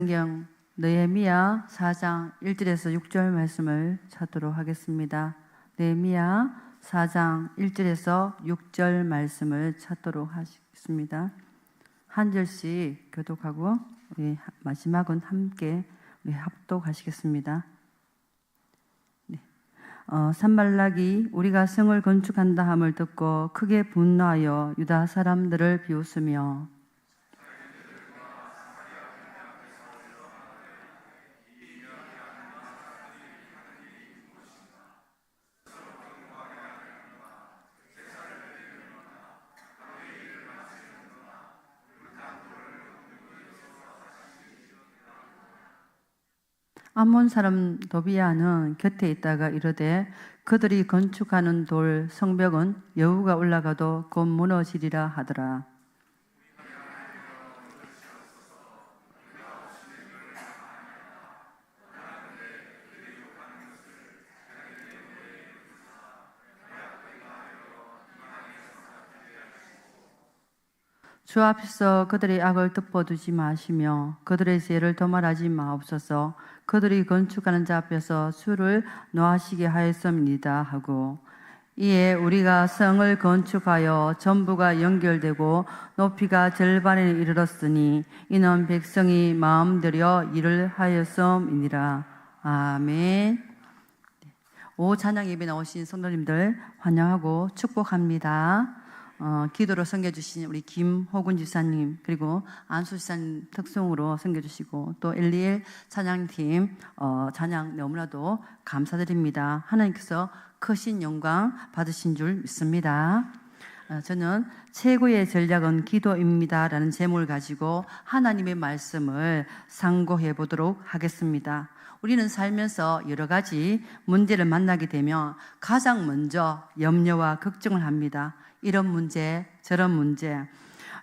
성경 느헤미야 4장 1절에서 6절 말씀을 찾도록 하겠습니다. 느헤미야 4장 1절에서 6절 말씀을 찾도록 하겠습니다. 한 절씩 교독하고 우리 마지막은 함께 우리 합독하시겠습니다. 산발락이 우리가 성을 건축한다 함을 듣고 크게 분노하여 유다 사람들을 비웃으며 암몬 사람 도비야는 곁에 있다가 이르되 그들이 건축하는 돌 성벽은 여우가 올라가도 곧 무너지리라 하더라. 주 앞에서 그들의 악을 덮어두지 마시며 그들의 죄를 도말하지 마옵소서. 그들이 건축하는 자 앞에서 수를 놓아시게 하였습니다 하고, 이에 우리가 성을 건축하여 전부가 연결되고 높이가 절반에 이르렀으니 이는 백성이 마음들여 일을 하였음이니라. 아멘. 오 찬양 예배 나오신 성도님들 환영하고 축복합니다. 기도로 섬겨주신 우리 김호군 지사님, 그리고 안수 지사님 특송으로 섬겨주시고, 또 엘리엘 찬양팀 찬양 너무나도 감사드립니다. 하나님께서 크신 영광 받으신 줄 믿습니다. 저는 최고의 전략은 기도입니다 라는 제목을 가지고 하나님의 말씀을 상고해 보도록 하겠습니다. 우리는 살면서 여러 가지 문제를 만나게 되면 가장 먼저 염려와 걱정을 합니다. 이런 문제, 저런 문제,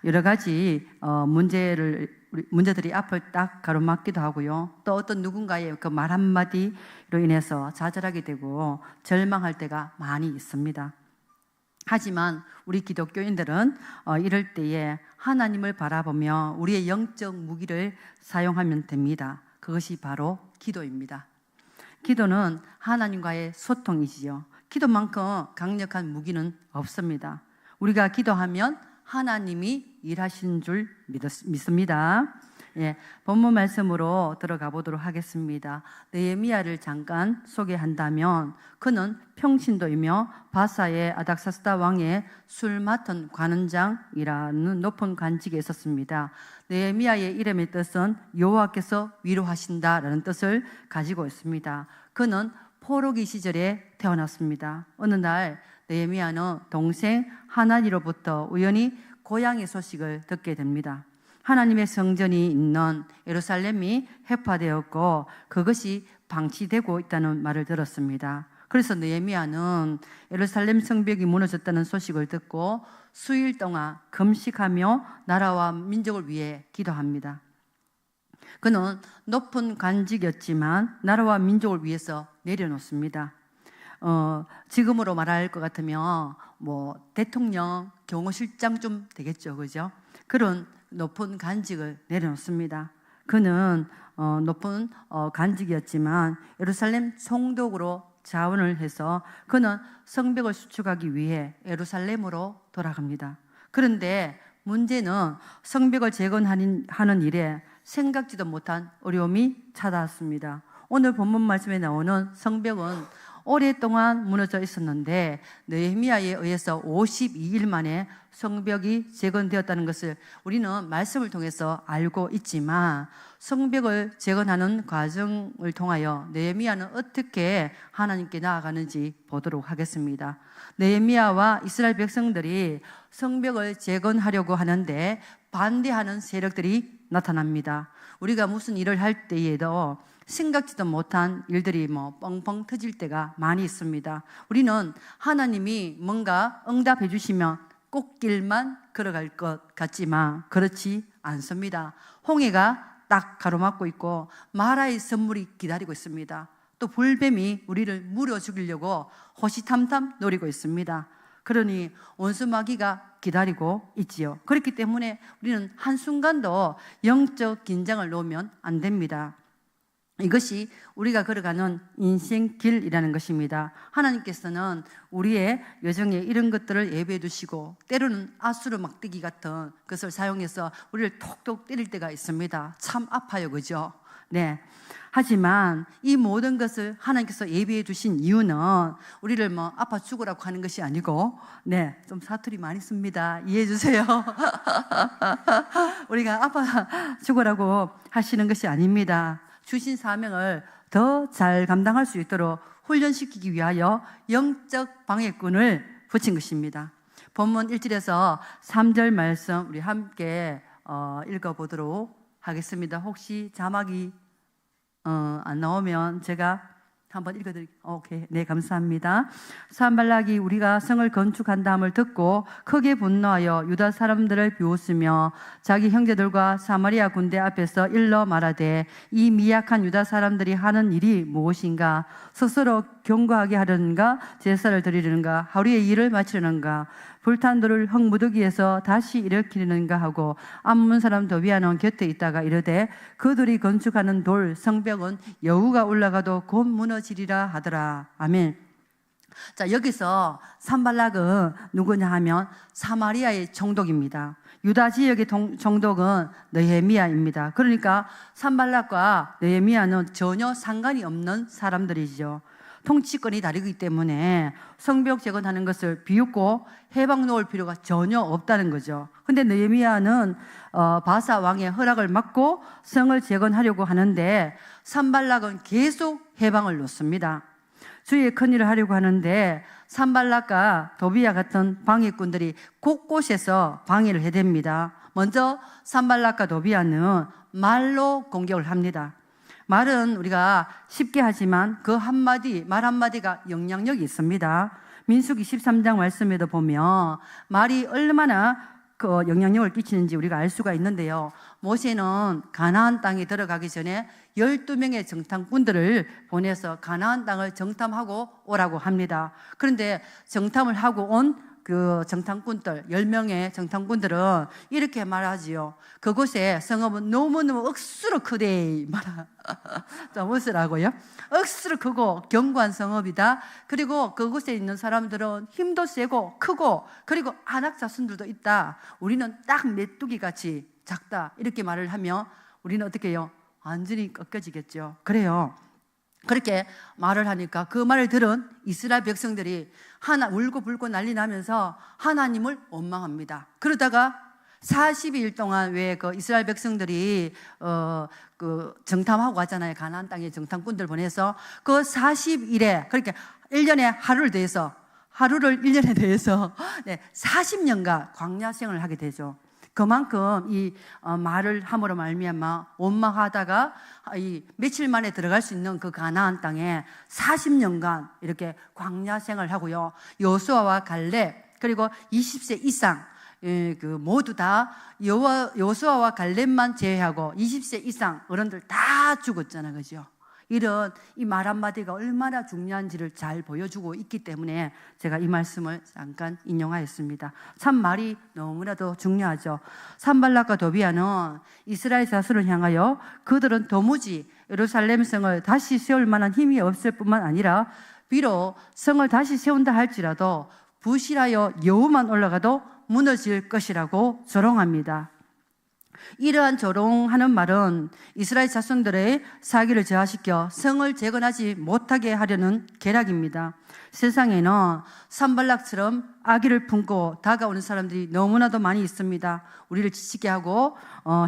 여러 가지 문제들이 앞을 딱 가로막기도 하고요. 또 어떤 누군가의 그 말 한마디로 인해서 좌절하게 되고 절망할 때가 많이 있습니다. 하지만 우리 기독교인들은 이럴 때에 하나님을 바라보며 우리의 영적 무기를 사용하면 됩니다. 그것이 바로 기도입니다. 기도는 하나님과의 소통이지요. 기도만큼 강력한 무기는 없습니다. 우리가 기도하면 하나님이 일하시는 줄 믿습니다. 예, 본문 말씀으로 들어가 보도록 하겠습니다. 느헤미야를 잠깐 소개한다면 그는 평신도이며 바사의 아닥사스다 왕의 술 맡은 관원장이라는 높은 관직에 있었습니다. 느헤미야의 이름의 뜻은 여호와께서 위로하신다라는 뜻을 가지고 있습니다. 그는 포로기 시절에 태어났습니다. 어느 날 느헤미야는 동생 하나니로부터 우연히 고향의 소식을 듣게 됩니다. 하나님의 성전이 있는 예루살렘이 회파되었고 그것이 방치되고 있다는 말을 들었습니다. 그래서 느헤미야는 예루살렘 성벽이 무너졌다는 소식을 듣고 수일 동안 금식하며 나라와 민족을 위해 기도합니다. 그는 높은 관직이었지만 나라와 민족을 위해서 내려놓습니다. 지금으로 말할 것 같으면 대통령, 경호실장 좀 되겠죠, 그죠? 그런 높은 관직을 내려놓습니다. 그는 높은 관직이었지만 예루살렘 총독으로 자원을 해서 그는 성벽을 수축하기 위해 예루살렘으로 돌아갑니다. 그런데 문제는 성벽을 재건하는 일에 생각지도 못한 어려움이 찾아왔습니다. 오늘 본문 말씀에 나오는 성벽은 오랫동안 무너져 있었는데 느헤미야에 의해서 52일 만에 성벽이 재건되었다는 것을 우리는 말씀을 통해서 알고 있지만 성벽을 재건하는 과정을 통하여 느헤미야는 어떻게 하나님께 나아가는지 보도록 하겠습니다. 느헤미야와 이스라엘 백성들이 성벽을 재건하려고 하는데 반대하는 세력들이 나타납니다. 우리가 무슨 일을 할 때에도 생각지도 못한 일들이 뻥뻥 터질 때가 많이 있습니다. 우리는 하나님이 뭔가 응답해 주시면 꽃길만 걸어갈 것 같지만 그렇지 않습니다. 홍해가 딱 가로막고 있고 마라의 선물이 기다리고 있습니다. 또 불뱀이 우리를 물어 죽이려고 호시탐탐 노리고 있습니다. 그러니 원수마귀가 기다리고 있지요. 그렇기 때문에 우리는 한순간도 영적 긴장을 놓으면 안 됩니다. 이것이 우리가 걸어가는 인생길이라는 것입니다. 하나님께서는 우리의 여정에 이런 것들을 예배해 두시고 때로는 아수르 막대기 같은 것을 사용해서 우리를 톡톡 때릴 때가 있습니다. 참 아파요, 그죠? 네. 하지만 이 모든 것을 하나님께서 예비해 두신 이유는 우리를 뭐 아파 죽으라고 하는 것이 아니고, 네, 좀 사투리 많이 씁니다. 이해해 주세요. 우리가 아파 죽으라고 하시는 것이 아닙니다. 주신 사명을 더 잘 감당할 수 있도록 훈련시키기 위하여 영적 방해꾼을 붙인 것입니다. 본문 1절에서 3절 말씀 우리 함께 읽어보도록 하겠습니다. 혹시 자막이 안 나오면 제가 한번 읽어드릴게요. 오케이. 네, 감사합니다. 산발락이 우리가 성을 건축한다함을 듣고 크게 분노하여 유다 사람들을 비웃으며 자기 형제들과 사마리아 군대 앞에서 일러 말하되 이 미약한 유다 사람들이 하는 일이 무엇인가? 스스로 경고하게 하려는가? 제사를 드리려는가? 하루의 일을 마치려는가? 불탄 돌을 흙무더기에서 다시 일으키려는가 하고 암몬 사람 도비아는 곁에 있다가 이르되 그들이 건축하는 돌 성벽은 여우가 올라가도 곧 무너지리라 하더라. 아멘. 자, 여기서 산발락은 누구냐 하면 사마리아의 총독입니다. 유다 지역의 총독은 느헤미야입니다. 그러니까 산발락과 느헤미야는 전혀 상관이 없는 사람들이죠. 통치권이 다르기 때문에 성벽 재건하는 것을 비웃고 해방 놓을 필요가 전혀 없다는 거죠. 근데 느헤미야는 바사 왕의 허락을 받고 성을 재건하려고 하는데 산발락은 계속 해방을 놓습니다. 주의 큰일을 하려고 하는데 산발락과 도비야 같은 방해꾼들이 곳곳에서 방해를 해댑니다. 먼저 산발락과 도비야는 말로 공격을 합니다. 말은 우리가 쉽게 하지만 그 한마디, 말 한마디가 영향력이 있습니다. 민수기 13장 말씀에도 보면 말이 얼마나 그 영향력을 끼치는지 우리가 알 수가 있는데요. 모세는 가나안 땅에 들어가기 전에 12명의 정탐꾼들을 보내서 가나안 땅을 정탐하고 오라고 합니다. 그런데 정탐을 하고 온 그 정탐꾼들, 10명의 정탐꾼들은 이렇게 말하지요. 그곳에 성읍은 너무너무 억수로 크대. 무엇을 하고요? 억수로 크고 견고한 성읍이다. 그리고 그곳에 있는 사람들은 힘도 세고 크고 그리고 안악자손들도 있다. 우리는 딱 메뚜기 같이 작다. 이렇게 말을 하면 우리는 어떻게 해요? 완전히 꺾여지겠죠. 그래요. 그렇게 말을 하니까 그 말을 들은 이스라엘 백성들이 울고 불고 난리 나면서 하나님을 원망합니다. 그러다가 40일 동안 왜 그 이스라엘 백성들이 그 정탐하고 가잖아요. 가나안 땅에 정탐꾼들 보내서 그 40일에 그렇게 1년에 하루를 더해서 40년간 광야 생활을 하게 되죠. 그만큼 이 말을 함으로 말미암아 원망하다가 이 며칠 만에 들어갈 수 있는 그 가나안 땅에 40년간 이렇게 광야 생활을 하고요. 여호수아와 갈렙 그리고 20세 이상 그 모두 다 여호수아와 갈렙만 제외하고 20세 이상 어른들 다 죽었잖아요, 그죠? 이런 이 말 한마디가 얼마나 중요한지를 잘 보여주고 있기 때문에 제가 이 말씀을 잠깐 인용하였습니다. 참 말이 너무나도 중요하죠. 산발락과 도비야는 이스라엘 자손을 향하여 그들은 도무지 예루살렘 성을 다시 세울 만한 힘이 없을 뿐만 아니라 비록 성을 다시 세운다 할지라도 부실하여 여우만 올라가도 무너질 것이라고 조롱합니다. 이러한 조롱하는 말은 이스라엘 자손들의 사기를 저하시켜 성을 재건하지 못하게 하려는 계략입니다. 세상에는 산발락처럼 악의를 품고 다가오는 사람들이 너무나도 많이 있습니다. 우리를 지치게 하고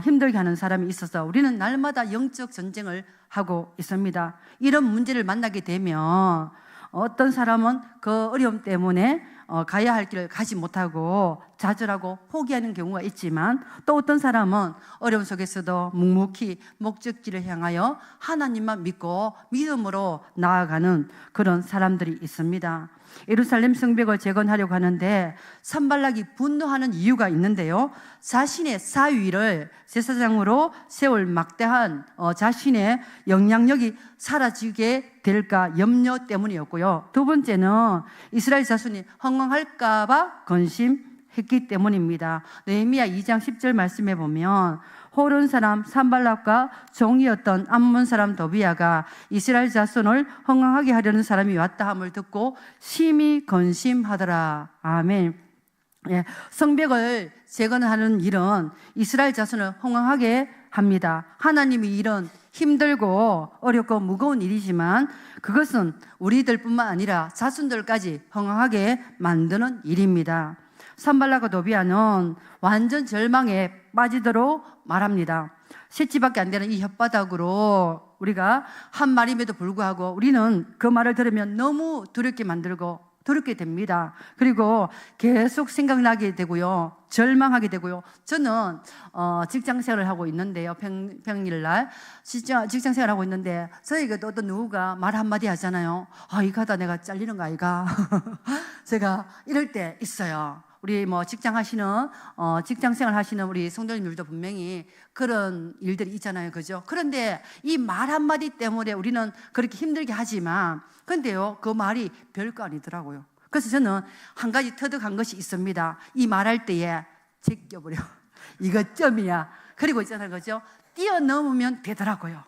힘들게 하는 사람이 있어서 우리는 날마다 영적 전쟁을 하고 있습니다. 이런 문제를 만나게 되면 어떤 사람은 그 어려움 때문에 가야 할 길을 가지 못하고 좌절하고 포기하는 경우가 있지만 또 어떤 사람은 어려움 속에서도 묵묵히 목적지를 향하여 하나님만 믿고 믿음으로 나아가는 그런 사람들이 있습니다. 예루살렘 성벽을 재건하려고 하는데 산발락이 분노하는 이유가 있는데요. 자신의 사위를 제사장으로 세울 막대한 자신의 영향력이 사라지게 될까 염려 때문이었고요. 두 번째는 이스라엘 자손이 흥황할까봐 근심했기 때문입니다. 느헤미야 2장 10절 말씀에 보면 호른 사람 산발락과 종이었던 암몬 사람 도비야가 이스라엘 자손을 흥황하게 하려는 사람이 왔다 함을 듣고 심히 근심하더라. 아멘. 예, 성벽을 재건하는 일은 이스라엘 자손을 흥황하게 합니다. 하나님이 일은 힘들고 어렵고 무거운 일이지만 그것은 우리들뿐만 아니라 자손들까지 흥황하게 만드는 일입니다. 산발락과 도비야는 완전 절망에 빠지도록 말합니다. 셋째밖에 안 되는 이 혓바닥으로 우리가 한 말임에도 불구하고 우리는 그 말을 들으면 너무 두렵게 만들고 두렵게 됩니다. 그리고 계속 생각나게 되고요, 절망하게 되고요. 저는 직장 생활을 하고 있는데요, 평일날 직장 생활을 하고 있는데 저에게도 어떤 누구가 말 한마디 하잖아요. 이거 하다 내가 잘리는 거 아이가? 제가 이럴 때 있어요. 우리 직장 생활 하시는 우리 성도님들도 분명히 그런 일들이 있잖아요. 그죠? 그런데 이 말 한마디 때문에 우리는 그렇게 힘들게 하지만, 근데요, 그 말이 별거 아니더라고요. 그래서 저는 한 가지 터득한 것이 있습니다. 이 말할 때에 제껴버려. 이거 점이야. 그리고 있잖아요. 그죠? 뛰어넘으면 되더라고요.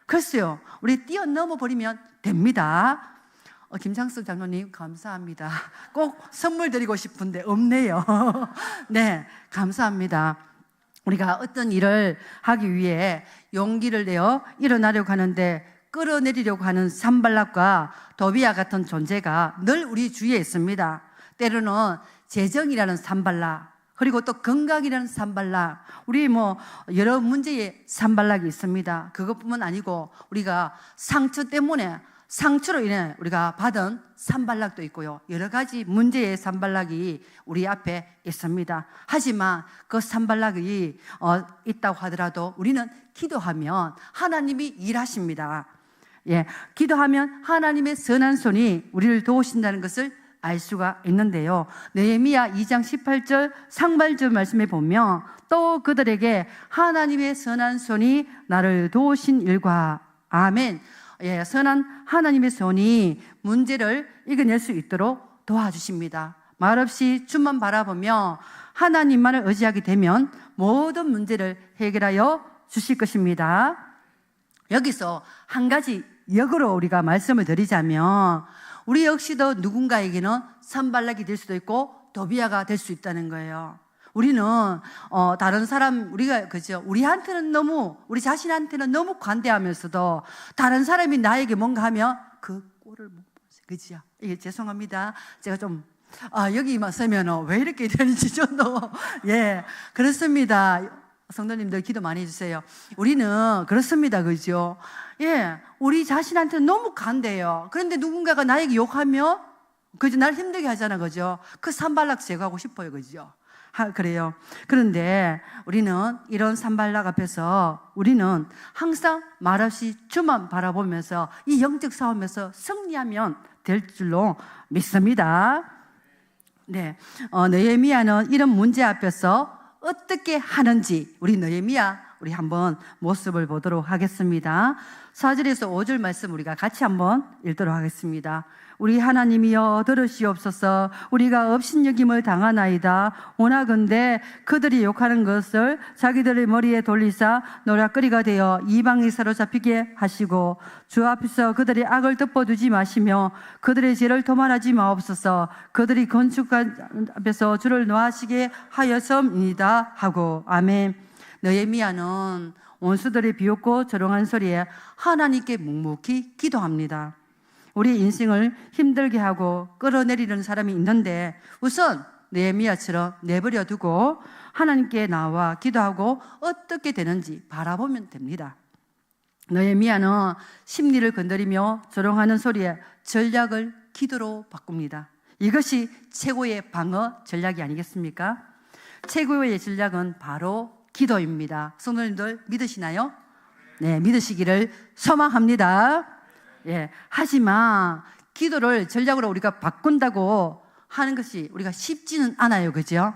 글쎄요, 우리 뛰어넘어 버리면 됩니다. 김창숙 장로님 감사합니다. 꼭 선물 드리고 싶은데 없네요. 네, 감사합니다. 우리가 어떤 일을 하기 위해 용기를 내어 일어나려고 하는데 끌어내리려고 하는 산발락과 도비야 같은 존재가 늘 우리 주위에 있습니다. 때로는 재정이라는 산발락, 그리고 또 건강이라는 산발락, 우리 여러 문제의 산발락이 있습니다. 그것뿐만 아니고 우리가 상처로 인해 우리가 받은 산발락도 있고요. 여러 가지 문제의 산발락이 우리 앞에 있습니다. 하지만 그 산발락이 있다고 하더라도 우리는 기도하면 하나님이 일하십니다. 예, 기도하면 하나님의 선한 손이 우리를 도우신다는 것을 알 수가 있는데요. 느헤미야 2장 18절 상반절 말씀에 보면 또 그들에게 하나님의 선한 손이 나를 도우신 일과, 아멘. 예, 선한 하나님의 손이 문제를 이겨낼 수 있도록 도와주십니다. 말없이 주만 바라보며 하나님만을 의지하게 되면 모든 문제를 해결하여 주실 것입니다. 여기서 한 가지 역으로 우리가 말씀을 드리자면 우리 역시도 누군가에게는 산발락이 될 수도 있고 도비야가 될 수 있다는 거예요. 우리는 다른 사람, 우리가 그죠? 우리 자신한테는 너무 관대하면서도 다른 사람이 나에게 뭔가 하면 그 꼴을 못 보세요. 그죠? 이게 죄송합니다. 제가 좀 여기만 서면 왜 이렇게 되는지 저도 예, 그렇습니다. 성도님들 기도 많이 해주세요. 우리는 그렇습니다. 그죠? 예, 우리 자신한테는 너무 관대해요. 그런데 누군가가 나에게 욕하면 그죠? 날 힘들게 하잖아. 그죠? 그 산발락 제거하고 싶어요. 그죠? 그래요. 그런데 우리는 이런 산발락 앞에서 우리는 항상 말없이 주만 바라보면서 이 영적 싸움에서 승리하면 될 줄로 믿습니다. 네, 느헤미야는 이런 문제 앞에서 어떻게 하는지 우리 느헤미야 우리 한번 모습을 보도록 하겠습니다. 4절에서 5절 말씀 우리가 같이 한번 읽도록 하겠습니다. 우리 하나님이여 들으시옵소서. 우리가 업신여김을 당하나이다. 오나건대 그들이 욕하는 것을 자기들의 머리에 돌리사 노략거리가 되어 이방에 사로잡히게 하시고 주 앞에서 그들의 악을 덮어두지 마시며 그들의 죄를 도말하지 마옵소서. 그들이 건축한 앞에서 주를 노하시게 하여서입니다 하고. 아멘. 느헤미야는 원수들의 비웃고 조롱한 소리에 하나님께 묵묵히 기도합니다. 우리 인생을 힘들게 하고 끌어내리는 사람이 있는데 우선 느헤미야처럼 내버려 두고 하나님께 나와 기도하고 어떻게 되는지 바라보면 됩니다. 느헤미야는 심리를 건드리며 조롱하는 소리에 전략을 기도로 바꿉니다. 이것이 최고의 방어 전략이 아니겠습니까? 최고의 전략은 바로 기도입니다. 성도님들 믿으시나요? 네, 믿으시기를 소망합니다. 예, 하지만 기도를 전략으로 우리가 바꾼다고 하는 것이 우리가 쉽지는 않아요. 그죠?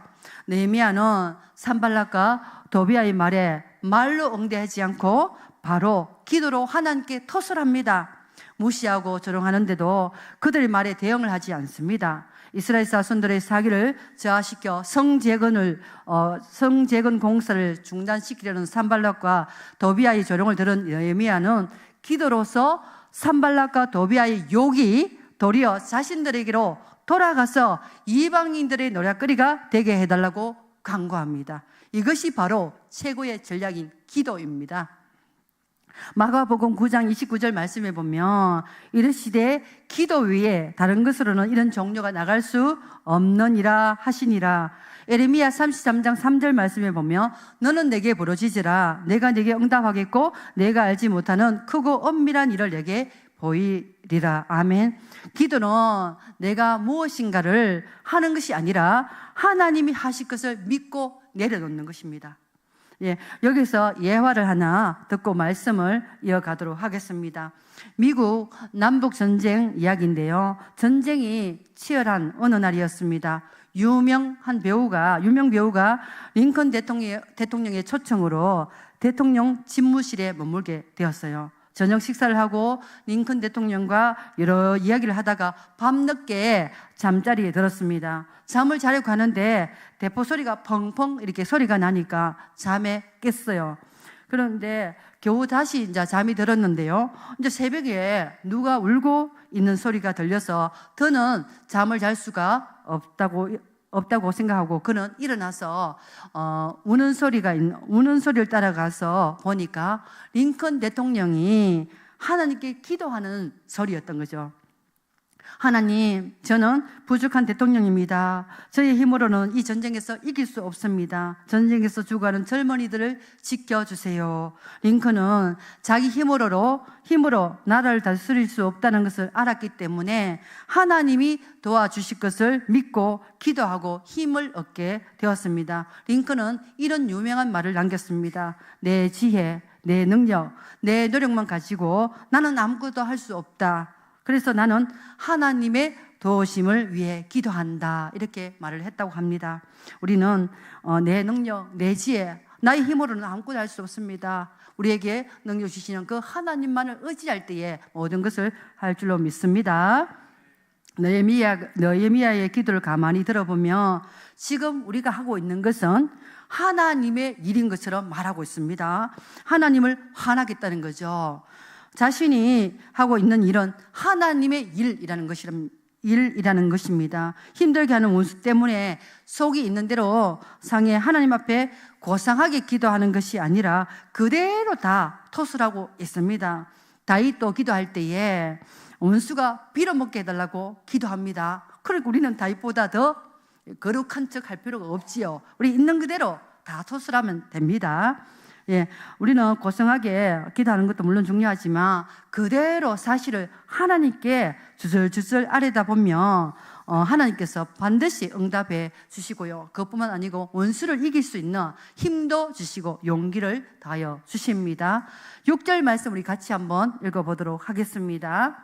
느헤미야는 산발락과 도비야의 말에 말로 응대하지 않고 바로 기도로 하나님께 토설합니다. 무시하고 조롱하는데도 그들의 말에 대응을 하지 않습니다. 이스라엘 자손들의 사기를 저하시켜 성재건 공사를 중단시키려는 산발락과 도비아의 조롱을 들은 느헤미야는 기도로서 산발락과 도비아의 욕이 도리어 자신들에게로 돌아가서 이방인들의 노략거리가 되게 해달라고 간구합니다. 이것이 바로 최고의 전략인 기도입니다. 마가복음 9장 29절 말씀에 보면 이르시되 기도 외에 다른 것으로는 이런 종료가 나갈 수 없느니라 하시니라. 에레미야 33장 3절 말씀에 보면 너는 내게 부르짖으라 내가 내게 응답하겠고 내가 알지 못하는 크고 엄밀한 일을 내게 보이리라. 아멘. 기도는 내가 무엇인가를 하는 것이 아니라 하나님이 하실 것을 믿고 내려놓는 것입니다. 예, 여기서 예화를 하나 듣고 말씀을 이어가도록 하겠습니다. 미국 남북전쟁 이야기인데요. 전쟁이 치열한 어느 날이었습니다. 유명 배우가 링컨 대통령의 초청으로 대통령 집무실에 머물게 되었어요. 저녁 식사를 하고 링컨 대통령과 여러 이야기를 하다가 밤늦게 잠자리에 들었습니다. 잠을 자려고 하는데 대포 소리가 펑펑 이렇게 소리가 나니까 잠에 깼어요. 그런데 겨우 다시 이제 잠이 들었는데요. 이제 새벽에 누가 울고 있는 소리가 들려서 더는 잠을 잘 수가 없다고 생각하고 그는 일어나서 우는 소리를 따라가서 보니까 링컨 대통령이 하나님께 기도하는 소리였던 거죠. 하나님, 저는 부족한 대통령입니다. 저의 힘으로는 이 전쟁에서 이길 수 없습니다. 전쟁에서 죽어가는 젊은이들을 지켜주세요. 링컨은 자기 힘으로 나라를 다스릴 수 없다는 것을 알았기 때문에 하나님이 도와주실 것을 믿고 기도하고 힘을 얻게 되었습니다. 링컨은 이런 유명한 말을 남겼습니다. 내 지혜, 내 능력, 내 노력만 가지고 나는 아무것도 할 수 없다. 그래서 나는 하나님의 도우심을 위해 기도한다. 이렇게 말을 했다고 합니다. 우리는 내 능력, 내 지혜, 나의 힘으로는 아무것도 할 수 없습니다. 우리에게 능력 주시는 그 하나님만을 의지할 때에 모든 것을 할 줄로 믿습니다. 느헤미야의 기도를 가만히 들어보면 지금 우리가 하고 있는 것은 하나님의 일인 것처럼 말하고 있습니다. 하나님을 화나겠다는 거죠. 자신이 하고 있는 일은 하나님의 일이라는 것입니다. 힘들게 하는 원수 때문에 속이 있는 대로 상해 하나님 앞에 고상하게 기도하는 것이 아니라 그대로 다 토설하고 있습니다. 다윗도 기도할 때에 원수가 빌어먹게 해달라고 기도합니다. 그러니까 우리는 다윗보다 더 거룩한 척 할 필요가 없지요. 우리 있는 그대로 다 토설하면 됩니다. 예, 우리는 고상하게 기도하는 것도 물론 중요하지만 그대로 사실을 하나님께 주슬주슬 아뢰다 보면 하나님께서 반드시 응답해 주시고요. 그것뿐만 아니고 원수를 이길 수 있는 힘도 주시고 용기를 다하여 주십니다. 6절 말씀 우리 같이 한번 읽어보도록 하겠습니다.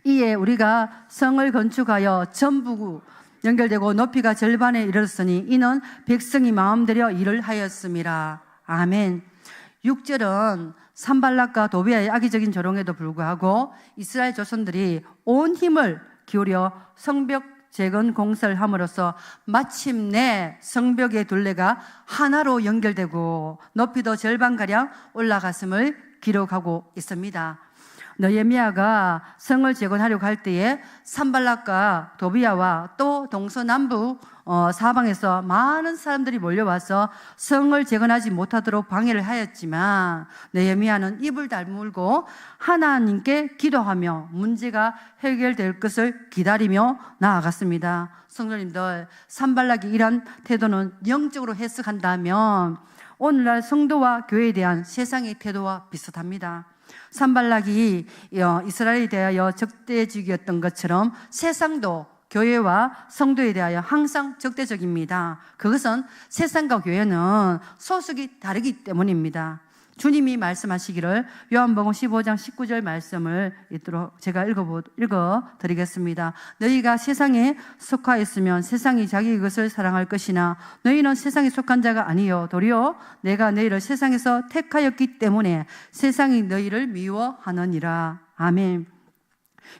이에 우리가 성을 건축하여 전부 연결되고 높이가 절반에 이르렀으니 이는 백성이 마음대로 일을 하였음이라. 아멘. 6절은 산발락과 도비아의 악의적인 조롱에도 불구하고 이스라엘 자손들이 온 힘을 기울여 성벽 재건 공사를 함으로써 마침내 성벽의 둘레가 하나로 연결되고 높이도 절반가량 올라갔음을 기록하고 있습니다. 느헤미야가 성을 재건하려고 할 때에 산발락과 도비아와 또 동서남북 사방에서 많은 사람들이 몰려와서 성을 재건하지 못하도록 방해를 하였지만 느헤미야는 입을 다물고 하나님께 기도하며 문제가 해결될 것을 기다리며 나아갔습니다. 성도님들, 산발락이 이런 태도는 영적으로 해석한다면 오늘날 성도와 교회에 대한 세상의 태도와 비슷합니다. 산발락이 이스라엘에 대하여 적대적이었던 것처럼 세상도 교회와 성도에 대하여 항상 적대적입니다. 그것은 세상과 교회는 소속이 다르기 때문입니다. 주님이 말씀하시기를 요한복음 15장 19절 말씀을 제가 읽어드리겠습니다. 너희가 세상에 속하였으면 세상이 자기 것을 사랑할 것이나 너희는 세상에 속한 자가 아니요 도리어 내가 너희를 세상에서 택하였기 때문에 세상이 너희를 미워하느니라. 아멘.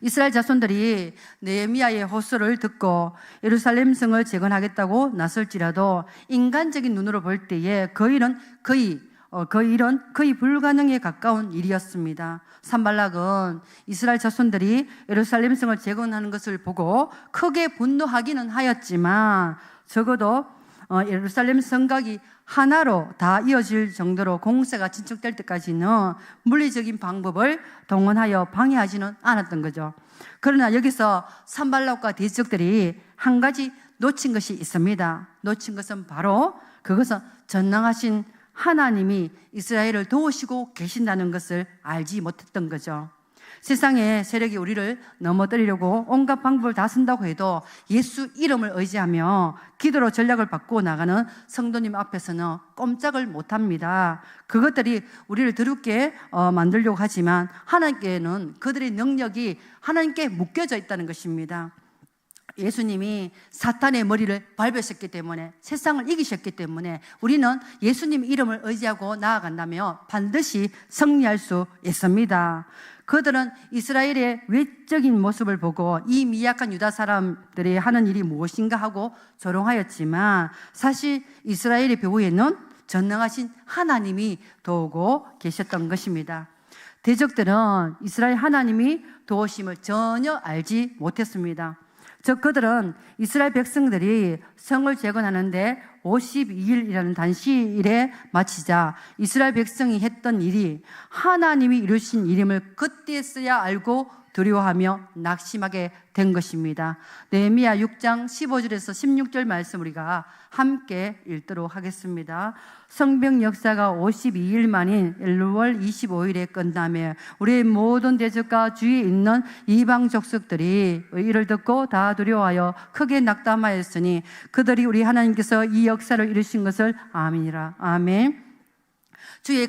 이스라엘 자손들이 느헤미야의 호소를 듣고 예루살렘 성을 재건하겠다고 나설지라도 인간적인 눈으로 볼 때에 그 일은 거의 불가능에 가까운 일이었습니다. 산발락은 이스라엘 자손들이 예루살렘 성을 재건하는 것을 보고 크게 분노하기는 하였지만 적어도 예루살렘 성곽이 하나로 다 이어질 정도로 공세가 진척될 때까지는 물리적인 방법을 동원하여 방해하지는 않았던 거죠. 그러나 여기서 산발락과 대적들이 한 가지 놓친 것이 있습니다. 놓친 것은 바로 그것은 전능하신 하나님이 이스라엘을 도우시고 계신다는 것을 알지 못했던 거죠. 세상의 세력이 우리를 넘어뜨리려고 온갖 방법을 다 쓴다고 해도 예수 이름을 의지하며 기도로 전략을 바꾸어 나가는 성도님 앞에서는 꼼짝을 못합니다. 그것들이 우리를 더럽게 만들려고 하지만 하나님께는 그들의 능력이 하나님께 묶여져 있다는 것입니다. 예수님이 사탄의 머리를 밟으셨기 때문에, 세상을 이기셨기 때문에 우리는 예수님 이름을 의지하고 나아간다면 반드시 승리할 수 있습니다. 그들은 이스라엘의 외적인 모습을 보고 이 미약한 유다 사람들이 하는 일이 무엇인가 하고 조롱하였지만 사실 이스라엘의 배후에는 전능하신 하나님이 도우고 계셨던 것입니다. 대적들은 이스라엘 하나님이 도우심을 전혀 알지 못했습니다. 즉 그들은 이스라엘 백성들이 성을 재건하는데 52일이라는 단시일에 마치자 이스라엘 백성이 했던 일이 하나님이 이루신 일임을 그때서야 알고 두려워하며 낙심하게 된 것입니다. 느헤미야 6장 15절에서 16절 말씀 우리가 함께 읽도록 하겠습니다. 성벽 역사가 52일 만인 엘루월 25일에 끝나며 우리의 모든 대적과 주위에 있는 이방 족속들이 이를 듣고 다 두려워하여 크게 낙담하였으니 그들이 우리 하나님께서 이 역사를 이루신 것을 아멘이라. 아멘. 주의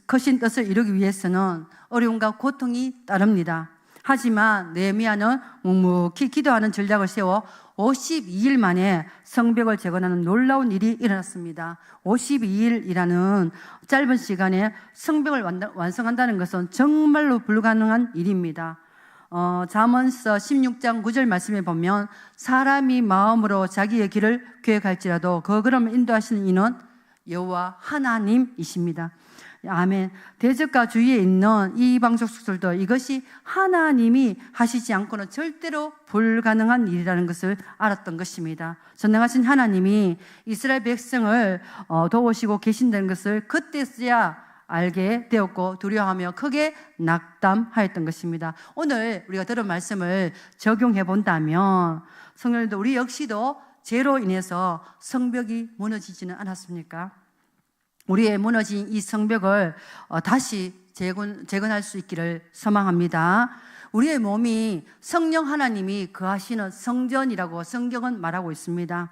크신 뜻을 이루기 위해서는 어려움과 고통이 따릅니다. 하지만 느헤미야는 묵묵히 기도하는 전략을 세워 52일 만에 성벽을 재건하는 놀라운 일이 일어났습니다. 52일이라는 짧은 시간에 성벽을 완성한다는 것은 정말로 불가능한 일입니다. 잠언서 16장 9절 말씀에 보면 사람이 마음으로 자기의 길을 계획할지라도 그 걸음을 인도하시는 이는 여호와 하나님이십니다. 아멘. 대적과 주위에 있는 이 이방 족속들도 이것이 하나님이 하시지 않고는 절대로 불가능한 일이라는 것을 알았던 것입니다. 전능하신 하나님이 이스라엘 백성을 도우시고 계신다는 것을 그때서야 알게 되었고 두려워하며 크게 낙담하였던 것입니다. 오늘 우리가 들은 말씀을 적용해 본다면 성도님들 우리 역시도 죄로 인해서 성벽이 무너지지는 않았습니까? 우리의 무너진 이 성벽을 다시 재건할 수 있기를 소망합니다. 우리의 몸이 성령 하나님이 거하시는 성전이라고 성경은 말하고 있습니다.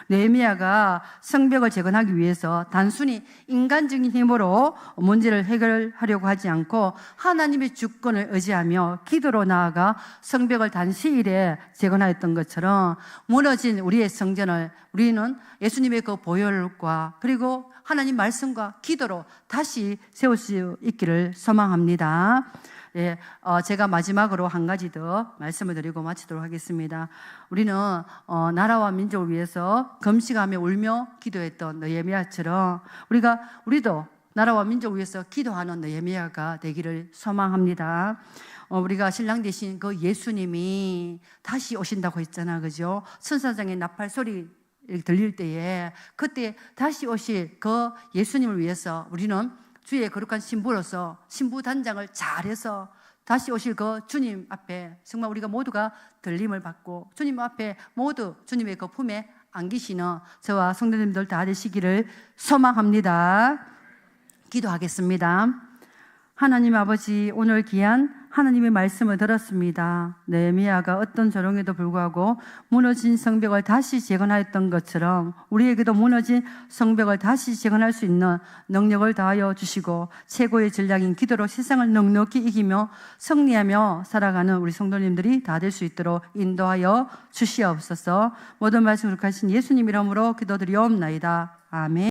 느헤미야가 성벽을 재건하기 위해서 단순히 인간적인 힘으로 문제를 해결하려고 하지 않고 하나님의 주권을 의지하며 기도로 나아가 성벽을 단시일에 재건하였던 것처럼 무너진 우리의 성전을 우리는 예수님의 그 보혈과 그리고 하나님 말씀과 기도로 다시 세울 수 있기를 소망합니다. 예, 제가 마지막으로 한 가지 더 말씀을 드리고 마치도록 하겠습니다. 우리는 나라와 민족을 위해서 금식하며 울며 기도했던 느헤미야처럼 우리도 나라와 민족을 위해서 기도하는 느헤미야가 되기를 소망합니다. 우리가 신랑 되신 그 예수님이 다시 오신다고 했잖아, 그죠? 천사장의 나팔 소리 들릴 때에 그때 다시 오실 그 예수님을 위해서 우리는 주의 거룩한 신부로서 신부 단장을 잘해서 다시 오실 그 주님 앞에 정말 우리가 모두가 들림을 받고 주님 앞에 모두 주님의 그 품에 안기시는 저와 성도님들 다 되시기를 소망합니다. 기도하겠습니다. 하나님 아버지, 오늘 귀한 하나님의 말씀을 들었습니다. 느헤미야가 어떤 조롱에도 불구하고 무너진 성벽을 다시 재건하였던 것처럼 우리에게도 무너진 성벽을 다시 재건할 수 있는 능력을 다하여 주시고 최고의 전략인 기도로 세상을 넉넉히 이기며 승리하며 살아가는 우리 성도님들이 다 될 수 있도록 인도하여 주시옵소서. 모든 말씀을 하신 예수님 이름으로 기도드리옵나이다. 아멘.